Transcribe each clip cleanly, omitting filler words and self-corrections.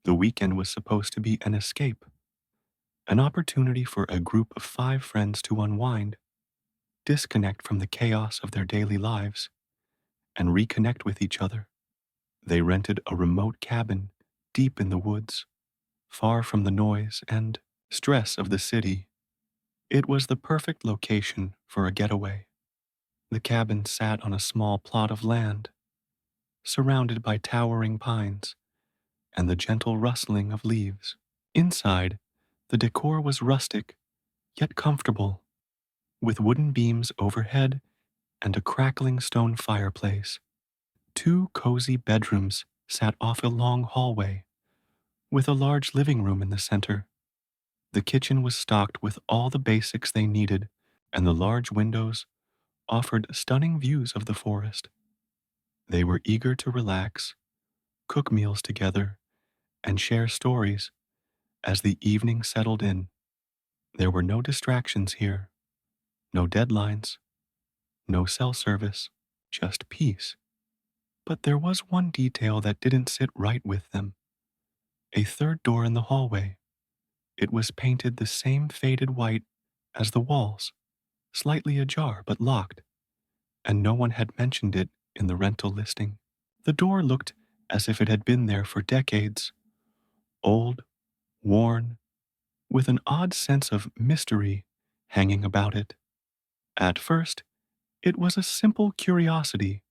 The weekend was supposed to be an escape, an opportunity for a group of 5 friends to unwind, disconnect from the chaos of their daily lives, and reconnect with each other. They rented a remote cabin deep in the woods, far from the noise and stress of the city. It was the perfect location for a getaway. The cabin sat on a small plot of land, surrounded by towering pines and the gentle rustling of leaves. Inside, the decor was rustic, yet comfortable, with wooden beams overhead and a crackling stone fireplace. 2 cozy bedrooms sat off a long hallway, with a large living room in the center. The kitchen was stocked with all the basics they needed, and the large windows offered stunning views of the forest. They were eager to relax, cook meals together, and share stories as the evening settled in. There were no distractions here, no deadlines, no cell service, just peace. But there was one detail that didn't sit right with them: a third door in the hallway. It was painted the same faded white as the walls, slightly ajar but locked, and no one had mentioned it in the rental listing. The door looked as if it had been there for decades, old, worn, with an odd sense of mystery hanging about it. At first, it was a simple curiosity.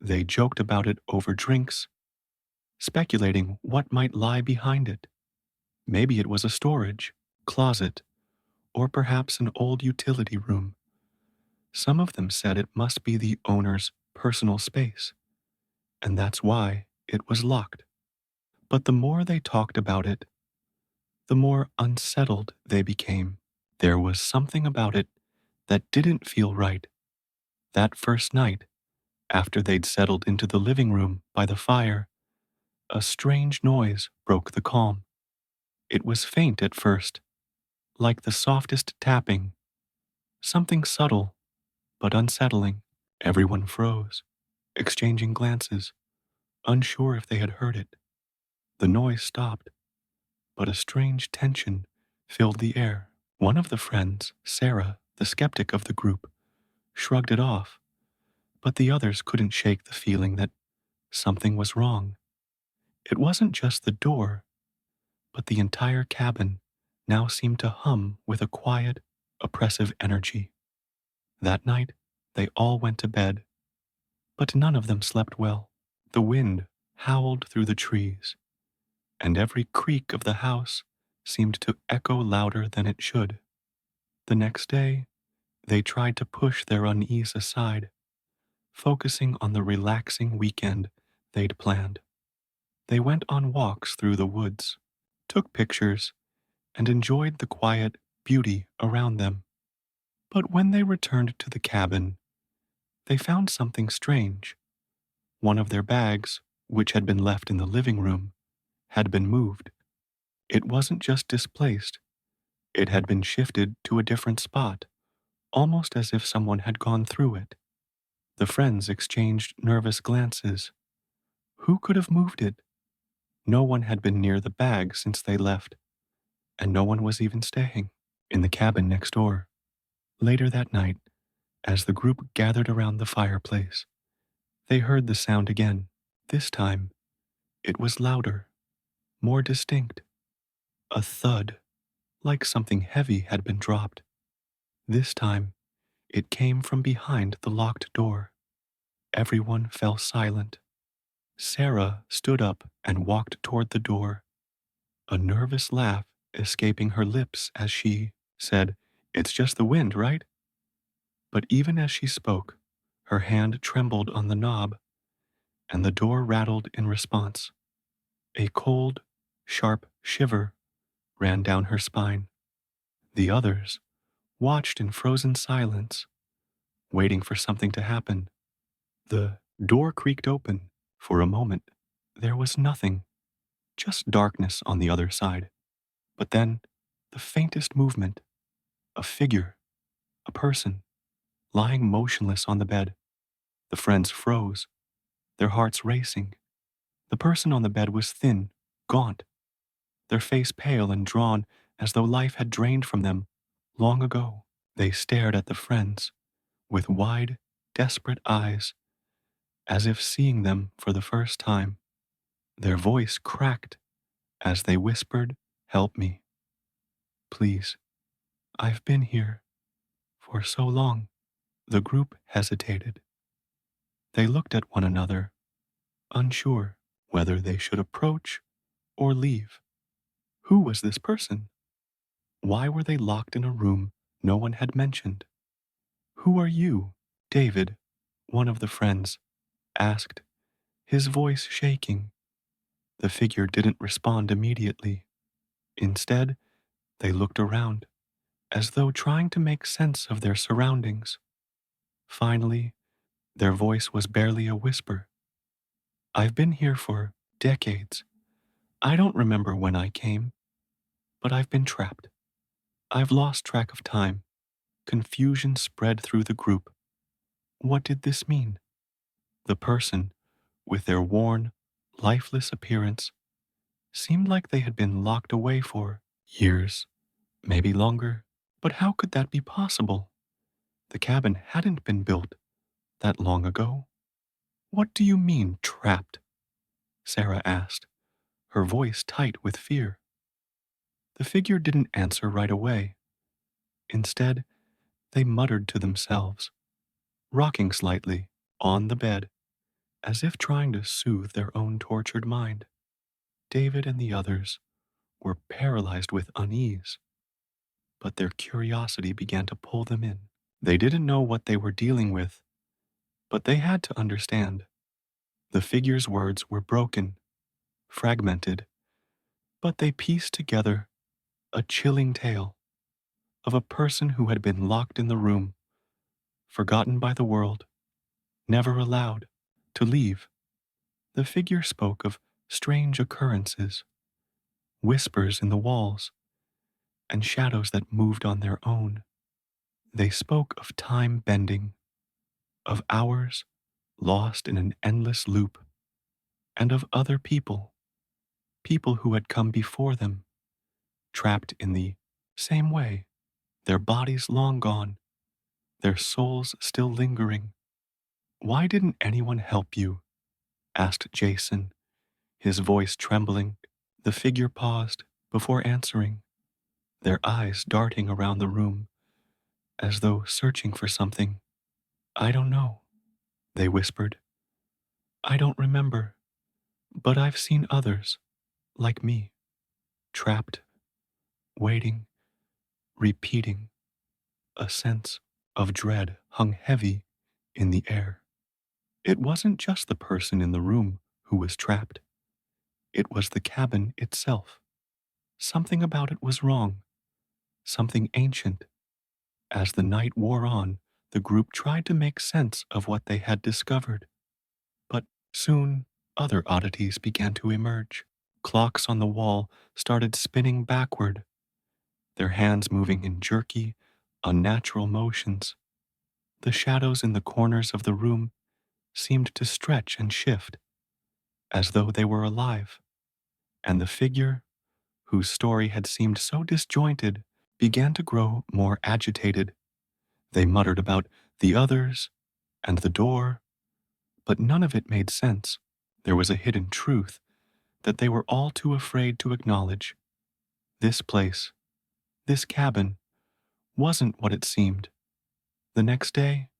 They joked about it over drinks, speculating what might lie behind it. Maybe it was a storage, closet, or perhaps an old utility room. Some of them said it must be the owner's personal space, and that's why it was locked. But the more they talked about it, the more unsettled they became. There was something about it that didn't feel right. That first night, after they'd settled into the living room by the fire, a strange noise broke the calm. It was faint at first, like the softest tapping, something subtle but unsettling. Everyone froze, exchanging glances, unsure if they had heard it. The noise stopped, but a strange tension filled the air. One of the friends, Sarah, the skeptic of the group, shrugged it off, but the others couldn't shake the feeling that something was wrong. It wasn't just the door, but the entire cabin now seemed to hum with a quiet, oppressive energy. That night, they all went to bed, but none of them slept well. The wind howled through the trees, and every creak of the house seemed to echo louder than it should. The next day, they tried to push their unease aside, focusing on the relaxing weekend they'd planned. They went on walks through the woods, took pictures, and enjoyed the quiet beauty around them. But when they returned to the cabin, they found something strange. One of their bags, which had been left in the living room, had been moved. It wasn't just displaced, it had been shifted to a different spot, almost as if someone had gone through it. The friends exchanged nervous glances. Who could have moved it? No one had been near the bag since they left, and no one was even staying in the cabin next door. Later that night, as the group gathered around the fireplace, they heard the sound again. This time, it was louder, more distinct. A thud, like something heavy had been dropped. This time, it came from behind the locked door. Everyone fell silent. Sarah stood up and walked toward the door, a nervous laugh escaping her lips as she said, "It's just the wind, right?" But even as she spoke, her hand trembled on the knob, and the door rattled in response. A cold, sharp shiver ran down her spine. The others watched in frozen silence, waiting for something to happen. The door creaked open. For a moment, there was nothing, just darkness on the other side. But then, the faintest movement, a figure, a person, lying motionless on the bed. The friends froze, their hearts racing. The person on the bed was thin, gaunt, their face pale and drawn as though life had drained from them long ago. They stared at the friends with wide, desperate eyes, as if seeing them for the first time. Their voice cracked as they whispered, "Help me. Please. I've been here for so long." The group hesitated. They looked at one another, unsure whether they should approach or leave. Who was this person? Why were they locked in a room no one had mentioned? "Who are you?" David, one of the friends, asked, his voice shaking. The figure didn't respond immediately. Instead, they looked around, as though trying to make sense of their surroundings. Finally, their voice was barely a whisper. "I've been here for decades. I don't remember when I came, but I've been trapped. I've lost track of time." Confusion spread through the group. What did this mean? The person, with their worn, lifeless appearance, seemed like they had been locked away for years, maybe longer. But how could that be possible? The cabin hadn't been built that long ago. "What do you mean, trapped?" Sarah asked, her voice tight with fear. The figure didn't answer right away. Instead, they muttered to themselves, rocking slightly on the bed, as if trying to soothe their own tortured mind. David and the others were paralyzed with unease, but their curiosity began to pull them in. They didn't know what they were dealing with, but they had to understand. The figure's words were broken, fragmented, but they pieced together a chilling tale of a person who had been locked in the room, forgotten by the world, never allowed to leave. The figure spoke of strange occurrences, whispers in the walls, and shadows that moved on their own. They spoke of time bending, of hours lost in an endless loop, and of other people, people who had come before them, trapped in the same way, their bodies long gone, their souls still lingering. "Why didn't anyone help you?" asked Jason, his voice trembling. The figure paused before answering, their eyes darting around the room as though searching for something. "I don't know," they whispered. "I don't remember, but I've seen others, like me, trapped, waiting, repeating." A sense of dread hung heavy in the air. It wasn't just the person in the room who was trapped. It was the cabin itself. Something about it was wrong, something ancient. As the night wore on, the group tried to make sense of what they had discovered. But soon, other oddities began to emerge. Clocks on the wall started spinning backward, their hands moving in jerky, unnatural motions. The shadows in the corners of the room seemed to stretch and shift, as though they were alive. And the figure, whose story had seemed so disjointed, began to grow more agitated. They muttered about the others and the door, but none of it made sense. There was a hidden truth that they were all too afraid to acknowledge. This place, this cabin, wasn't what it seemed. The next day,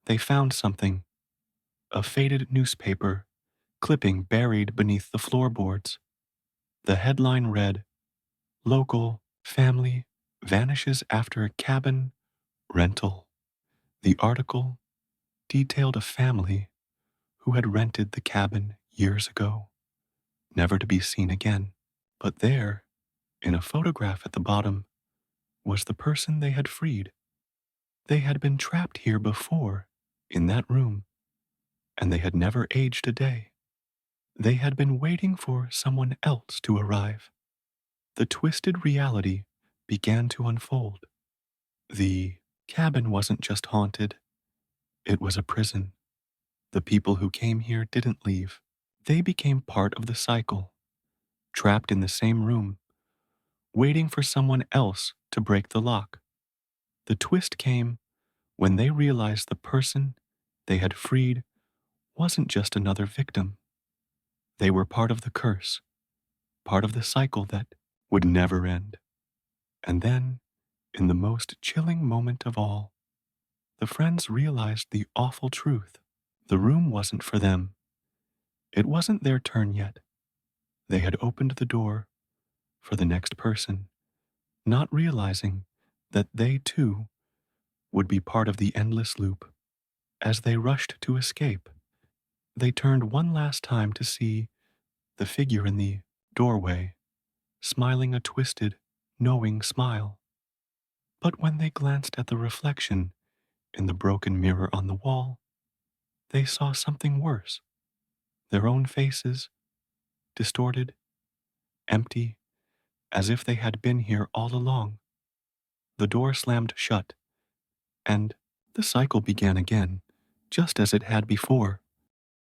they found something, a faded newspaper clipping buried beneath the floorboards. The headline read, "Local family vanishes after cabin rental." The article detailed a family who had rented the cabin years ago, never to be seen again. But there, in a photograph at the bottom, was the person they had freed. They had been trapped here before, in that room, and they had never aged a day. They had been waiting for someone else to arrive. The twisted reality began to unfold. The cabin wasn't just haunted, it was a prison. The people who came here didn't leave. They became part of the cycle, trapped in the same room, waiting for someone else to break the lock. The twist came when they realized the person they had freed wasn't just another victim. They were part of the curse, part of the cycle that would never end. And then, in the most chilling moment of all, the friends realized the awful truth. The room wasn't for them. It wasn't their turn yet. They had opened the door for the next person, not realizing that they too would be part of the endless loop. As they rushed to escape, they turned one last time to see the figure in the doorway, smiling a twisted, knowing smile. But when they glanced at the reflection in the broken mirror on the wall, they saw something worse. Their own faces, distorted, empty, as if they had been here all along. The door slammed shut, and the cycle began again, just as it had before.